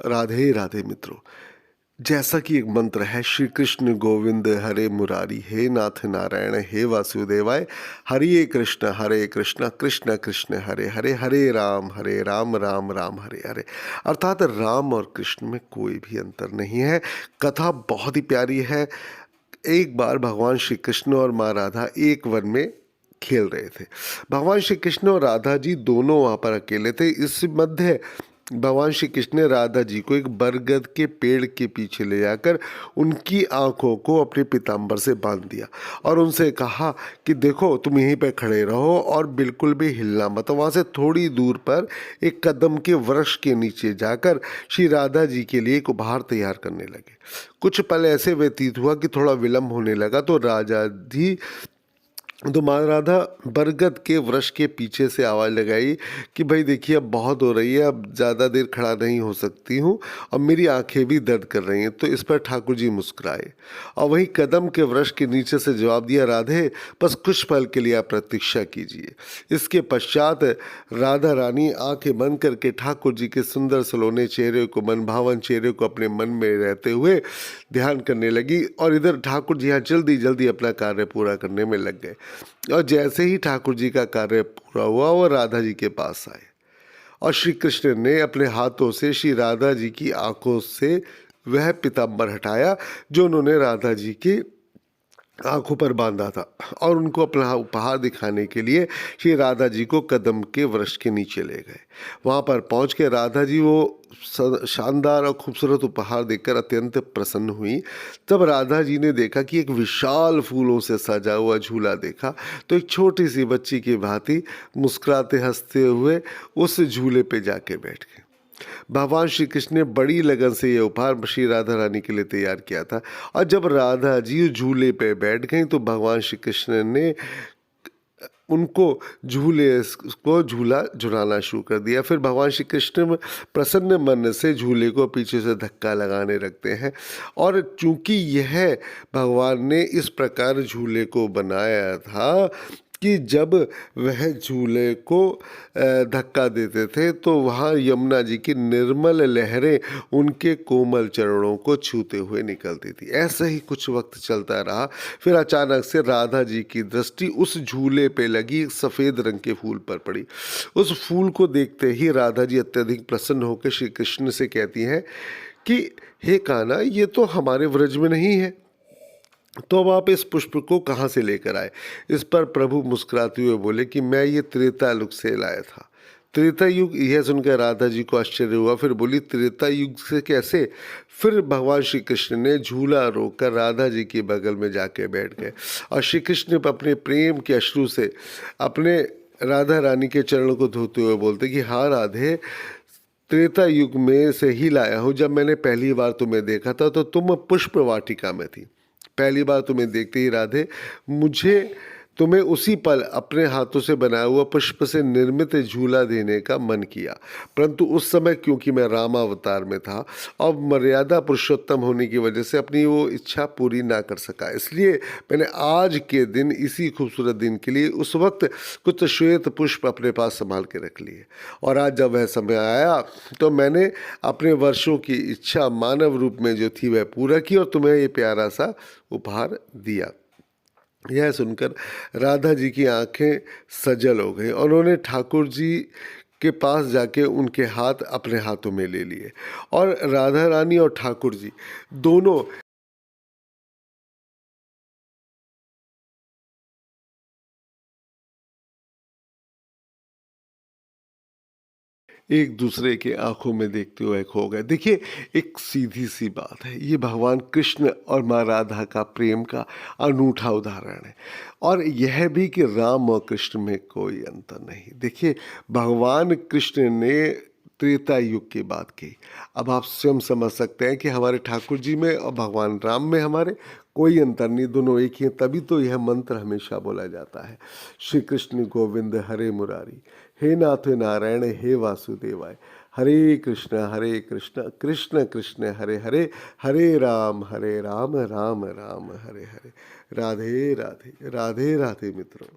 राधे राधे मित्रों। जैसा कि एक मंत्र है, श्री कृष्ण गोविंद हरे मुरारी, हे नाथ नारायण हे वासुदेवाय, हरे कृष्ण कृष्ण कृष्ण हरे हरे, हरे राम राम राम हरे हरे। अर्थात राम और कृष्ण में कोई भी अंतर नहीं है। कथा बहुत ही प्यारी है। एक बार भगवान श्री कृष्ण और माँ राधा एक वन में खेल रहे थे। भगवान श्री कृष्ण और राधा जी दोनों वहाँ पर अकेले थे। इस मध्य भगवान श्री कृष्ण ने राधा जी को एक बरगद के पेड़ के पीछे ले जाकर उनकी आंखों को अपने पीताम्बर से बांध दिया और उनसे कहा कि देखो, तुम यहीं पे खड़े रहो और बिल्कुल भी हिलना मत। वहाँ से थोड़ी दूर पर एक कदम के वृक्ष के नीचे जाकर श्री राधा जी के लिए एक उपहार तैयार करने लगे। कुछ पल ऐसे व्यतीत हुआ कि थोड़ा विलंब होने लगा तो माँ राधा बरगद के वृक्ष के पीछे से आवाज़ लगाई कि भाई देखिए, अब बहुत हो रही है, अब ज़्यादा देर खड़ा नहीं हो सकती हूँ और मेरी आंखें भी दर्द कर रही हैं। तो इस पर ठाकुर जी मुस्कुराए और वहीं कदम के वृक्ष के नीचे से जवाब दिया, राधे बस कुछ पल के लिए आप प्रतीक्षा कीजिए। इसके पश्चात राधा रानी आंखें बंद करके ठाकुर जी के सुंदर सलोने चेहरे को, मनभावन चेहरे को अपने मन में रहते हुए ध्यान करने लगी और इधर ठाकुर जी यहाँ जल्दी जल्दी अपना कार्य पूरा करने में लग गए। और जैसे ही ठाकुर जी का कार्य पूरा हुआ, वो राधा जी के पास आए और श्री कृष्ण ने अपने हाथों से श्री राधा जी की आंखों से वह पीताम्बर हटाया जो उन्होंने राधा जी की आंखों पर बांधा था और उनको अपना उपहार दिखाने के लिए श्री राधा जी को कदम के वृक्ष के नीचे ले गए। वहाँ पर पहुँच के राधा जी वो शानदार और खूबसूरत उपहार देखकर अत्यंत प्रसन्न हुई। तब राधा जी ने देखा कि एक विशाल फूलों से सजा हुआ झूला देखा तो एक छोटी सी बच्ची की भांति मुस्कुराते हंसते हुए उस झूले पे जाके बैठ गए। भगवान श्री कृष्ण ने बड़ी लगन से यह उपहार श्री राधा रानी के लिए तैयार किया था और जब राधा जी झूले पे बैठ गई तो भगवान श्री कृष्ण ने उनको झूला झुलाना शुरू कर दिया। फिर भगवान श्री कृष्ण प्रसन्न मन से झूले को पीछे से धक्का लगाने लगते हैं और चूंकि यह भगवान ने इस प्रकार झूले को बनाया था कि जब वह झूले को धक्का देते थे तो वहाँ यमुना जी की निर्मल लहरें उनके कोमल चरणों को छूते हुए निकलती थी। ऐसा ही कुछ वक्त चलता रहा। फिर अचानक से राधा जी की दृष्टि उस झूले पे लगी एक सफ़ेद रंग के फूल पर पड़ी। उस फूल को देखते ही राधा जी अत्यधिक प्रसन्न होकर श्री कृष्ण से कहती हैं कि हे कान्हा, ये तो हमारे व्रज में नहीं है, तो अब आप इस पुष्प को कहाँ से लेकर आए? इस पर प्रभु मुस्कुराते हुए बोले कि मैं ये त्रेता युग से लाया था। त्रेता युग, यह सुनकर राधा जी को आश्चर्य हुआ। फिर बोली, त्रेता युग से कैसे? फिर भगवान श्री कृष्ण ने झूला रोककर राधा जी के बगल में जाके बैठ गए और श्री कृष्ण अपने प्रेम के अश्रु से अपने राधा रानी के चरणों को धोते हुए बोलते कि हाँ राधे, त्रेता युग में से ही लाया हूँ। जब मैंने पहली बार तुम्हें देखा था तो तुम पुष्प वाटिका में थी। पहली बार तुम्हें देखते ही राधे, मुझे तुम्हें उसी पल अपने हाथों से बनाया हुआ पुष्प से निर्मित झूला देने का मन किया, परंतु उस समय क्योंकि मैं रामावतार में था और मर्यादा पुरुषोत्तम होने की वजह से अपनी वो इच्छा पूरी ना कर सका, इसलिए मैंने आज के दिन, इसी खूबसूरत दिन के लिए उस वक्त कुछ श्वेत पुष्प अपने पास संभाल के रख लिए और आज जब वह समय आया तो मैंने अपने वर्षों की इच्छा मानव रूप में जो थी वह पूरा की और तुम्हें ये प्यारा सा उपहार दिया। यह सुनकर राधा जी की आंखें सजल हो गई और उन्होंने ठाकुर जी के पास जाके उनके हाथ अपने हाथों में ले लिए और राधा रानी और ठाकुर जी दोनों एक दूसरे के आंखों में देखते हुए खो गए। देखिए, एक सीधी सी बात है, ये भगवान कृष्ण और माँ राधा का प्रेम का अनूठा उदाहरण है और यह भी कि राम और कृष्ण में कोई अंतर नहीं। देखिए, भगवान कृष्ण ने त्रेता युग की बात की। अब आप स्वयं समझ सकते हैं कि हमारे ठाकुर जी में और भगवान राम में हमारे कोई अंतर नहीं, दोनों एक ही हैं। तभी तो यह मंत्र हमेशा बोला जाता है, श्री कृष्ण गोविंद हरे मुरारी, हे नाथ नारायण हे वासुदेवाय, हरे कृष्ण कृष्ण कृष्ण हरे हरे, हरे राम राम राम हरे हरे। राधे राधे राधे राधे मित्रों।